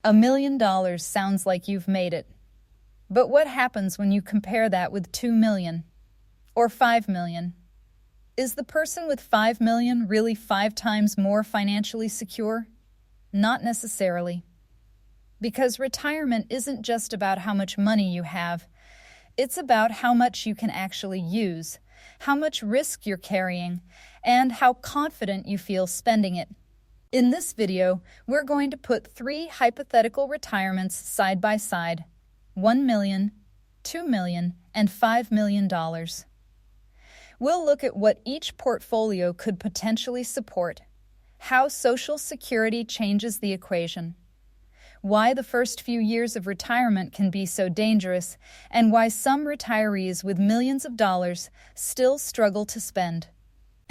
$1 million sounds like you've made it. But what happens when you compare that with 2 million or 5 million? Is the person with 5 million really 5 times more financially secure? Not necessarily. Because retirement isn't just about how much money you have. It's about how much you can actually use, how much risk you're carrying, and how confident you feel spending it. In this video, we're going to put 3 hypothetical retirements side by side: $1 million, $2 million, and $5 million. We'll look at what each portfolio could potentially support, how Social Security changes the equation, why the first few years of retirement can be so dangerous, and why some retirees with millions of dollars still struggle to spend.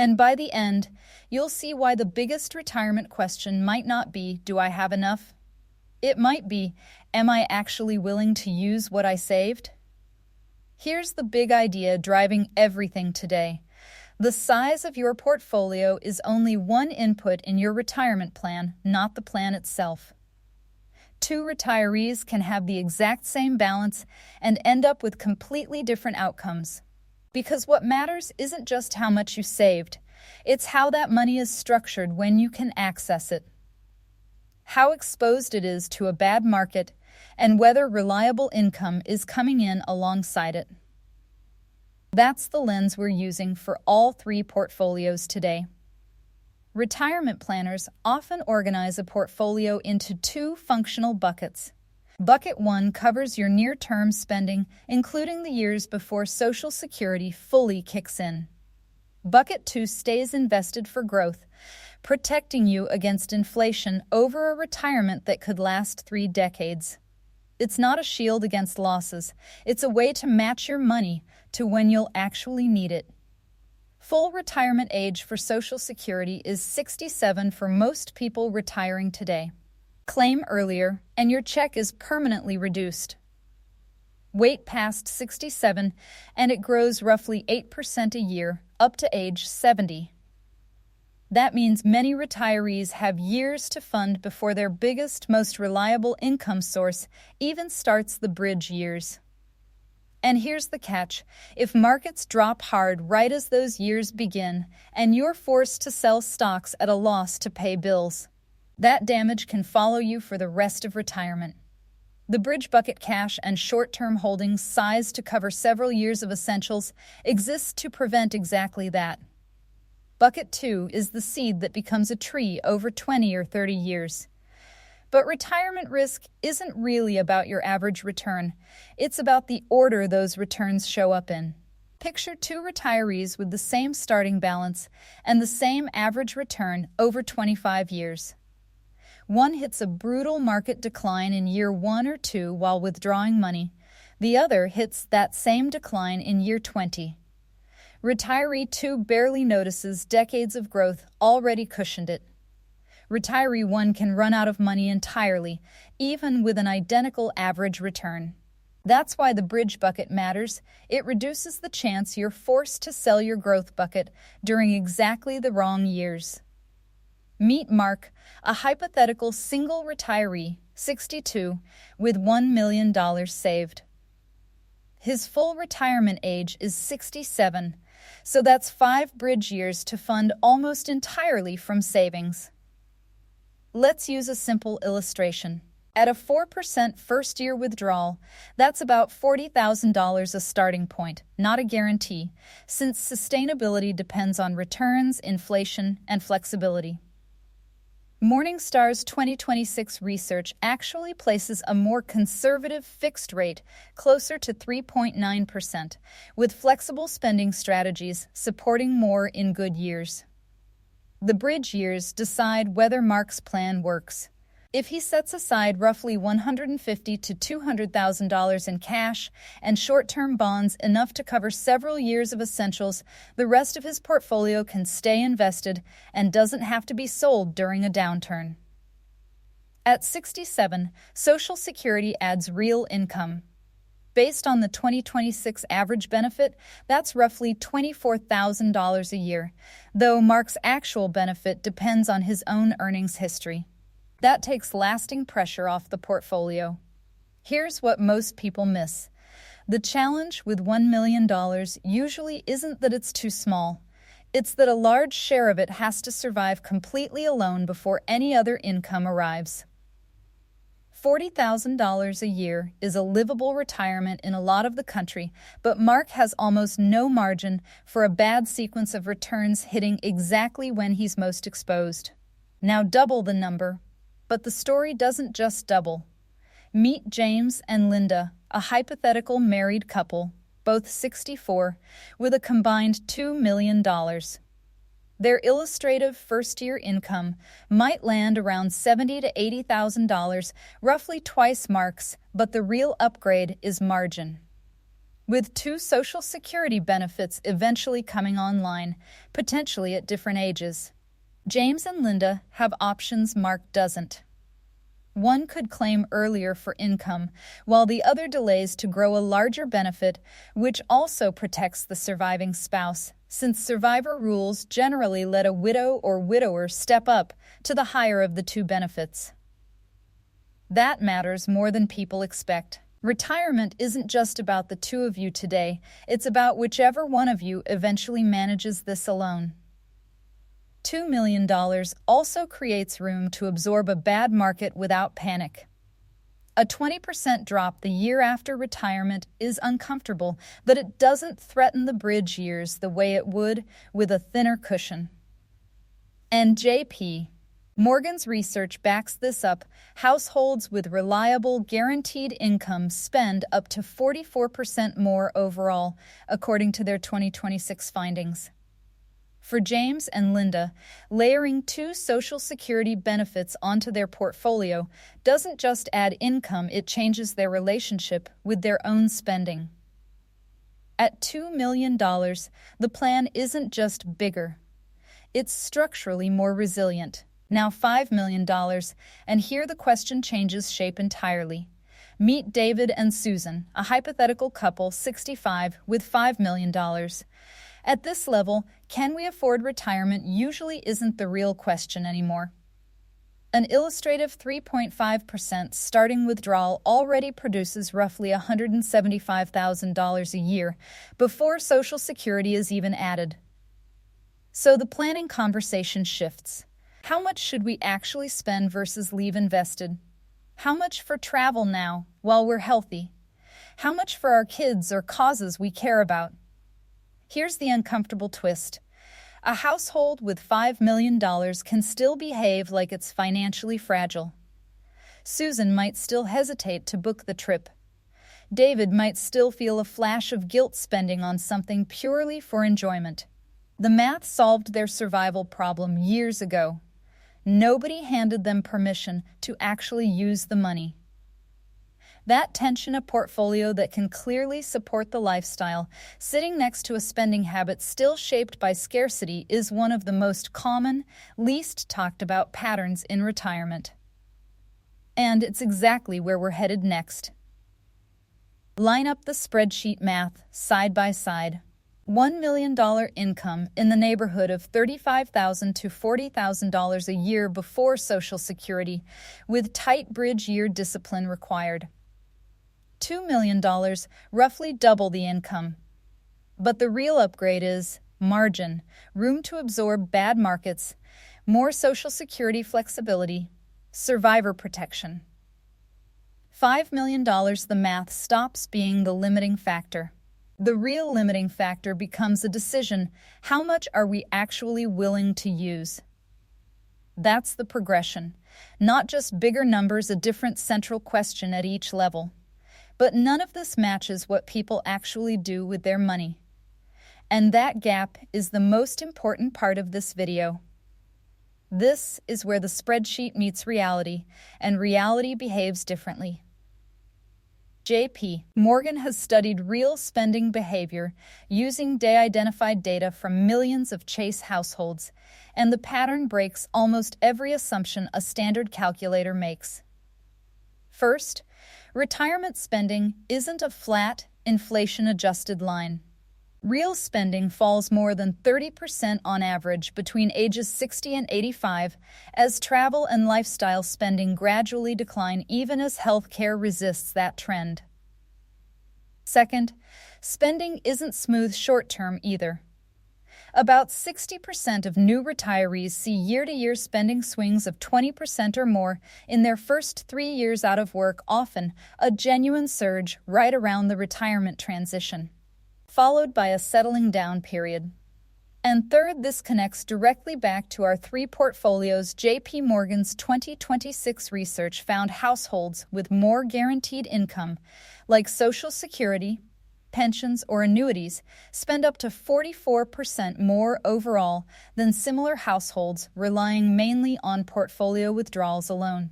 And by the end, you'll see why the biggest retirement question might not be, do I have enough? It might be, am I actually willing to use what I saved? Here's the big idea driving everything today. The size of your portfolio is only one input in your retirement plan, not the plan itself. 2 retirees can have the exact same balance and end up with completely different outcomes. Because what matters isn't just how much you saved, it's how that money is structured when you can access it, how exposed it is to a bad market, and whether reliable income is coming in alongside it. That's the lens we're using for all 3 portfolios today. Retirement planners often organize a portfolio into 2 functional buckets. Bucket 1 covers your near-term spending, including the years before Social Security fully kicks in. Bucket 2 stays invested for growth, protecting you against inflation over a retirement that could last 3 decades. It's not a shield against losses. It's a way to match your money to when you'll actually need it. Full retirement age for Social Security is 67 for most people retiring today. Claim earlier, and your check is permanently reduced. Wait past 67, and it grows roughly 8% a year, up to age 70. That means many retirees have years to fund before their biggest, most reliable income source even starts the bridge years. And here's the catch: if markets drop hard right as those years begin, and you're forced to sell stocks at a loss to pay bills, that damage can follow you for the rest of retirement. The bridge bucket, cash and short-term holdings sized to cover several years of essentials, exists to prevent exactly that. Bucket 2 is the seed that becomes a tree over 20 or 30 years. But retirement risk isn't really about your average return. It's about the order those returns show up in. Picture 2 retirees with the same starting balance and the same average return over 25 years. One hits a brutal market decline in year 1 or 2 while withdrawing money. The other hits that same decline in year 20. Retiree 2 barely notices decades of growth already cushioned it. Retiree 1 can run out of money entirely, even with an identical average return. That's why the bridge bucket matters. It reduces the chance you're forced to sell your growth bucket during exactly the wrong years. Meet Mark, a hypothetical single retiree, 62, with $1 million saved. His full retirement age is 67, so that's 5 bridge years to fund almost entirely from savings. Let's use a simple illustration. At a 4% first-year withdrawal, that's about $40,000 a starting point, not a guarantee, since sustainability depends on returns, inflation, and flexibility. Morningstar's 2026 research actually places a more conservative fixed rate closer to 3.9%, with flexible spending strategies supporting more in good years. The bridge years decide whether Mark's plan works. If he sets aside roughly $150,000 to $200,000 in cash and short-term bonds, enough to cover several years of essentials, the rest of his portfolio can stay invested and doesn't have to be sold during a downturn. At 67, Social Security adds real income. Based on the 2026 average benefit, that's roughly $24,000 a year, though Mark's actual benefit depends on his own earnings history. That takes lasting pressure off the portfolio. Here's what most people miss. The challenge with $1 million usually isn't that it's too small. It's that a large share of it has to survive completely alone before any other income arrives. $40,000 a year is a livable retirement in a lot of the country, but Mark has almost no margin for a bad sequence of returns hitting exactly when he's most exposed. Now double the number. But the story doesn't just double. Meet James and Linda, a hypothetical married couple, both 64, with a combined $2 million. Their illustrative first-year income might land around $70,000 to $80,000, roughly twice Mark's, but the real upgrade is margin. With 2 Social Security benefits eventually coming online, potentially at different ages, James and Linda have options Mark doesn't. One could claim earlier for income, while the other delays to grow a larger benefit, which also protects the surviving spouse, since survivor rules generally let a widow or widower step up to the higher of the 2 benefits. That matters more than people expect. Retirement isn't just about the 2 of you today, it's about whichever one of you eventually manages this alone. $2 million also creates room to absorb a bad market without panic. A 20% drop the year after retirement is uncomfortable, but it doesn't threaten the bridge years the way it would with a thinner cushion. And J.P. Morgan's research backs this up. Households with reliable, guaranteed income spend up to 44% more overall, according to their 2026 findings. For James and Linda, layering 2 Social Security benefits onto their portfolio doesn't just add income, it changes their relationship with their own spending. At $2 million, the plan isn't just bigger. It's structurally more resilient. Now $5 million, and here the question changes shape entirely. Meet David and Susan, a hypothetical couple, 65, with $5 million. At this level, can we afford retirement usually isn't the real question anymore. An illustrative 3.5% starting withdrawal already produces roughly $175,000 a year before Social Security is even added. So the planning conversation shifts. How much should we actually spend versus leave invested? How much for travel now, while we're healthy? How much for our kids or causes we care about? Here's the uncomfortable twist. A household with $5 million can still behave like it's financially fragile. Susan might still hesitate to book the trip. David might still feel a flash of guilt spending on something purely for enjoyment. The math solved their survival problem years ago. Nobody handed them permission to actually use the money. That tension, a portfolio that can clearly support the lifestyle, sitting next to a spending habit still shaped by scarcity, is one of the most common, least talked about patterns in retirement. And it's exactly where we're headed next. Line up the spreadsheet math side by side. $1 million income in the neighborhood of $35,000 to $40,000 a year before Social Security, with tight bridge year discipline required. $2 million, roughly double the income. But the real upgrade is margin, room to absorb bad markets, more Social Security flexibility, survivor protection. $5 million, the math stops being the limiting factor. The real limiting factor becomes a decision: how much are we actually willing to use? That's the progression. Not just bigger numbers, a different central question at each level. But none of this matches what people actually do with their money. And that gap is the most important part of this video. This is where the spreadsheet meets reality, and reality behaves differently. J.P. Morgan has studied real spending behavior using de-identified data from millions of Chase households, and the pattern breaks almost every assumption a standard calculator makes. First, retirement spending isn't a flat, inflation-adjusted line. Real spending falls more than 30% on average between ages 60 and 85, as travel and lifestyle spending gradually decline even as healthcare resists that trend. Second, spending isn't smooth short-term either. About 60% of new retirees see year-to-year spending swings of 20% or more in their first 3 years out of work, often a genuine surge right around the retirement transition, followed by a settling down period. And third, this connects directly back to our three portfolios. JP Morgan's 2026 research found households with more guaranteed income, like Social Security, pensions, or annuities, spend up to 44% more overall than similar households relying mainly on portfolio withdrawals alone.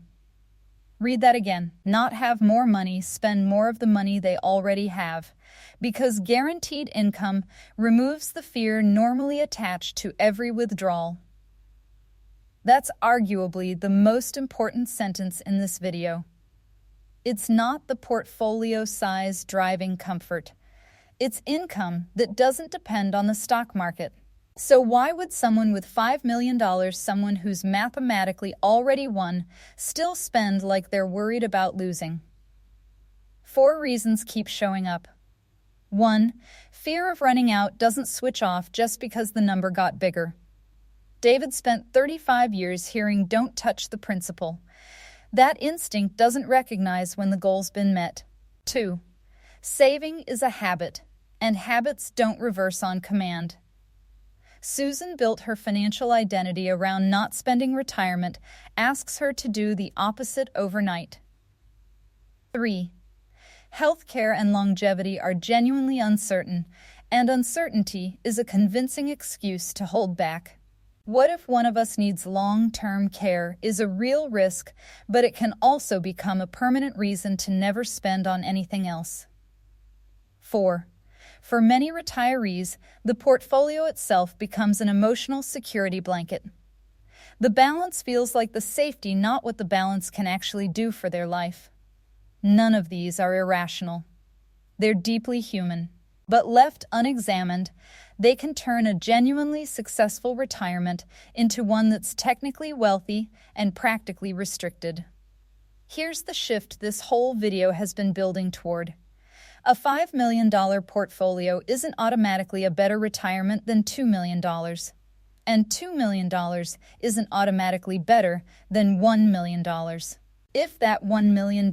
Read that again. Not have more money, spend more of the money they already have, because guaranteed income removes the fear normally attached to every withdrawal. That's arguably the most important sentence in this video. It's not the portfolio size driving comfort. It's income that doesn't depend on the stock market. So why would someone with $5 million, someone who's mathematically already won, still spend like they're worried about losing? 4 reasons keep showing up. 1. Fear of running out doesn't switch off just because the number got bigger. David spent 35 years hearing "don't touch the principal." That instinct doesn't recognize when the goal's been met. 2. Saving is a habit, and habits don't reverse on command. Susan built her financial identity around not spending. Retirement asks her to do the opposite overnight. 3. Healthcare and longevity are genuinely uncertain, and uncertainty is a convincing excuse to hold back. What if one of us needs long-term care is a real risk, but it can also become a permanent reason to never spend on anything else. 4. For many retirees, the portfolio itself becomes an emotional security blanket. The balance feels like the safety, not what the balance can actually do for their life. None of these are irrational. They're deeply human. But left unexamined, they can turn a genuinely successful retirement into one that's technically wealthy and practically restricted. Here's the shift this whole video has been building toward. A $5 million portfolio isn't automatically a better retirement than $2 million. And $2 million isn't automatically better than $1 million. If that $1 million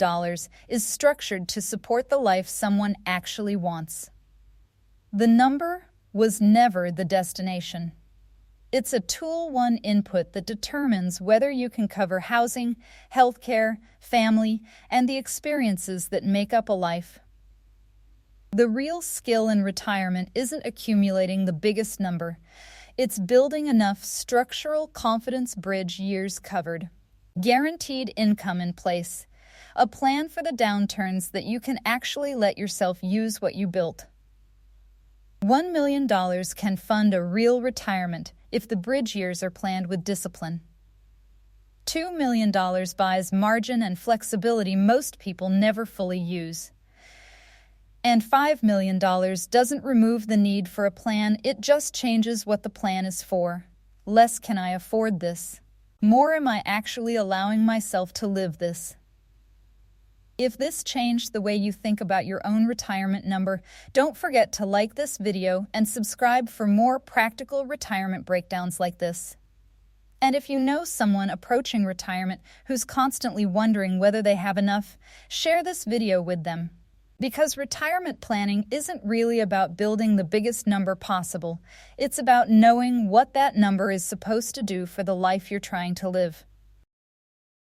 is structured to support the life someone actually wants. The number was never the destination. It's a tool, one input that determines whether you can cover housing, healthcare, family, and the experiences that make up a life. The real skill in retirement isn't accumulating the biggest number. It's building enough structural confidence bridge years covered. Guaranteed income in place. A plan for the downturns that you can actually let yourself use what you built. $1 million can fund a real retirement if the bridge years are planned with discipline. $2 million buys margin and flexibility most people never fully use. And $5 million doesn't remove the need for a plan, it just changes what the plan is for. Less can I afford this? More am I actually allowing myself to live this? If this changed the way you think about your own retirement number, don't forget to like this video and subscribe for more practical retirement breakdowns like this. And if you know someone approaching retirement who's constantly wondering whether they have enough, share this video with them. Because retirement planning isn't really about building the biggest number possible. It's about knowing what that number is supposed to do for the life you're trying to live.